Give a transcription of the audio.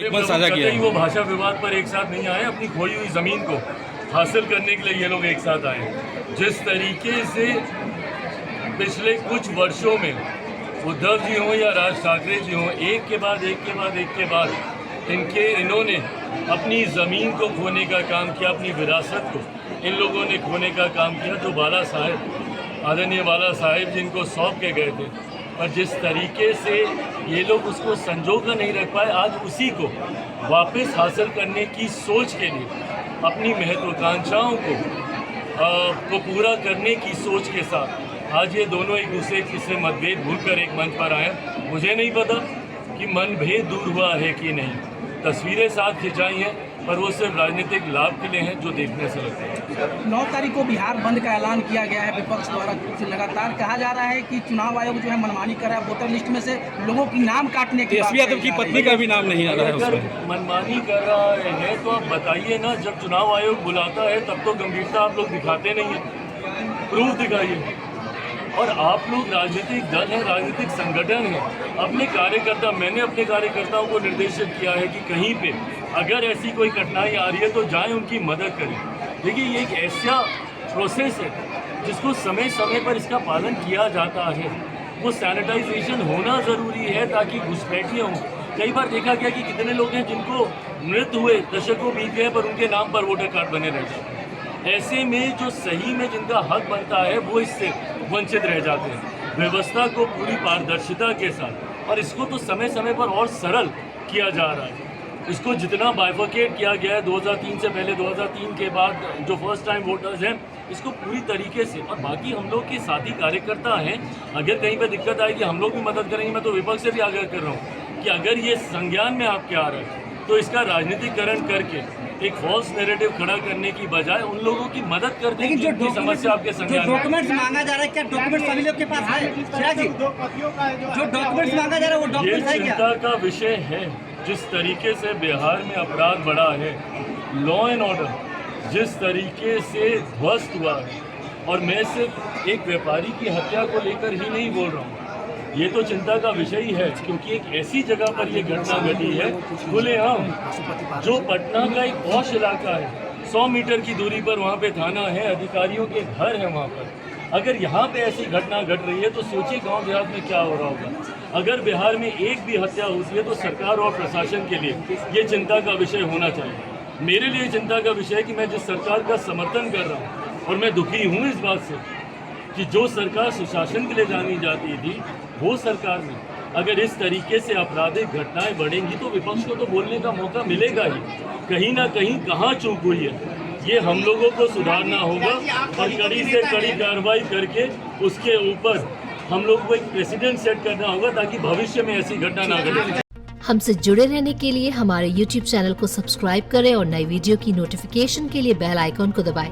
साझा किया। वो भाषा विवाद पर एक साथ नहीं आए, अपनी खोई हुई ज़मीन को हासिल करने के लिए ये लोग एक साथ आए। जिस तरीके से पिछले कुछ वर्षों में उद्धव जी हों या राज ठाकरे जी हों, एक के बाद इन्होंने अपनी ज़मीन को खोने का काम किया, अपनी विरासत को इन लोगों ने खोने का काम किया। जो बाला साहेब, आदरणीय बाला साहेब जिनको सौंप के गए थे, पर जिस तरीके से ये लोग उसको संजो कर नहीं रख पाए, आज उसी को वापस हासिल करने की सोच के लिए, अपनी महत्वाकांक्षाओं को पूरा करने की सोच के साथ आज ये दोनों एक दूसरे से मतभेद भूलकर एक मंच पर आए। मुझे नहीं पता कि मनभेद दूर हुआ है कि नहीं, तस्वीरें साथ खिंचाई हैं, पर वो सिर्फ राजनीतिक लाभ के लिए हैं जो देखने से लगता है। 9 तारीख को बिहार बंद का ऐलान किया गया है विपक्ष द्वारा। लगातार कहा जा रहा है कि चुनाव आयोग जो है मनमानी कर रहा है, वोटर लिस्ट में से लोगों की नाम काटने की। तेजस्वी यादव की पत्नी का भी नाम नहीं आ रहा है उसमें। मनमानी कर रहा है तो आप बताइए ना, जब चुनाव आयोग बुलाता है तब तो गंभीरता आप लोग दिखाते नहीं है, प्रूफ दिखाइए। और आप लोग राजनीतिक दल हैं, राजनीतिक संगठन हैं, अपने कार्यकर्ता, मैंने अपने कार्यकर्ताओं को निर्देशित किया है कि कहीं पे अगर ऐसी कोई कठिनाई आ रही है तो जाएं, उनकी मदद करें। देखिए, ये एक ऐसा प्रोसेस है जिसको समय समय पर इसका पालन किया जाता है। वो सैनिटाइजेशन होना ज़रूरी है ताकि घुसपैठियाँ हों। कई बार देखा गया कि कितने लोग हैं जिनको मृत्यु हुए, दशकों बीत गए, पर उनके नाम पर वोटर कार्ड बने रह जाते हैं। ऐसे में जो सही में जिनका हक बनता है वो इससे वंचित रह जाते हैं। व्यवस्था को पूरी पारदर्शिता के साथ, और इसको तो समय समय पर और सरल किया जा रहा है। इसको जितना बाइफरकेट किया गया है 2003 से पहले, 2003 के बाद जो फर्स्ट टाइम वोटर्स हैं, इसको पूरी तरीके से, और बाकी हम लोग के साथी कार्यकर्ता हैं, अगर कहीं पर दिक्कत आएगी हम लोग भी मदद करेंगे। मैं तो विपक्ष से भी आग्रह कर रहा हूँ कि अगर ये संज्ञान में आपके आ रहा है तो इसका राजनीतिकरण करके एक फॉल्स नैरेटिव खड़ा करने की बजाय उन लोगों की मदद कर दें जिनकी समस्या आपके संज्ञान में। डॉक्यूमेंट्स मांगा जा रहा है, क्या डॉक्यूमेंट्स सभी लोग के पास है? जो डॉक्यूमेंट्स मांगा जा रहा है वो डॉक्यूमेंट्स है क्या? चिंता का विषय है जिस तरीके से बिहार में अपराध बढ़ा है, लॉ एंड ऑर्डर जिस तरीके से ध्वस्त हुआ है, और मैं सिर्फ एक व्यापारी की हत्या को लेकर ही नहीं बोल रहा हूँ, ये तो चिंता का विषय ही है, क्योंकि एक ऐसी जगह पर ये घटना घटी है खुलेआम, जो पटना का एक पॉश इलाका है, 100 मीटर की दूरी पर वहाँ पे थाना है, अधिकारियों के घर हैं वहाँ पर। अगर यहाँ पे ऐसी घटना घट रही है तो सोचिए गांव देहात में क्या हो रहा होगा। अगर बिहार में एक भी हत्या होती है तो सरकार और प्रशासन के लिए ये चिंता का विषय होना चाहिए। मेरे लिए चिंता का विषय है कि मैं जिस सरकार का समर्थन कर रहा हूँ, और मैं दुखी हूँ इस बात से कि जो सरकार सुशासन के लिए जानी जाती थी, वो सरकार में अगर इस तरीके से आपराधिक घटनाएं बढ़ेंगी तो विपक्ष को तो बोलने का मौका मिलेगा ही। कहीं ना कहीं कहाँ चूक हुई है, ये हम लोगों को सुधारना होगा, और कड़ी से कड़ी कार्रवाई करके उसके ऊपर हम लोग को एक प्रेसिडेंट सेट करना होगा ताकि भविष्य में ऐसी घटना ना घटे। हमसे जुड़े रहने के लिए हमारे YouTube चैनल को सब्सक्राइब करें और नई वीडियो की नोटिफिकेशन के लिए बेल आइकॉन को दबाएं।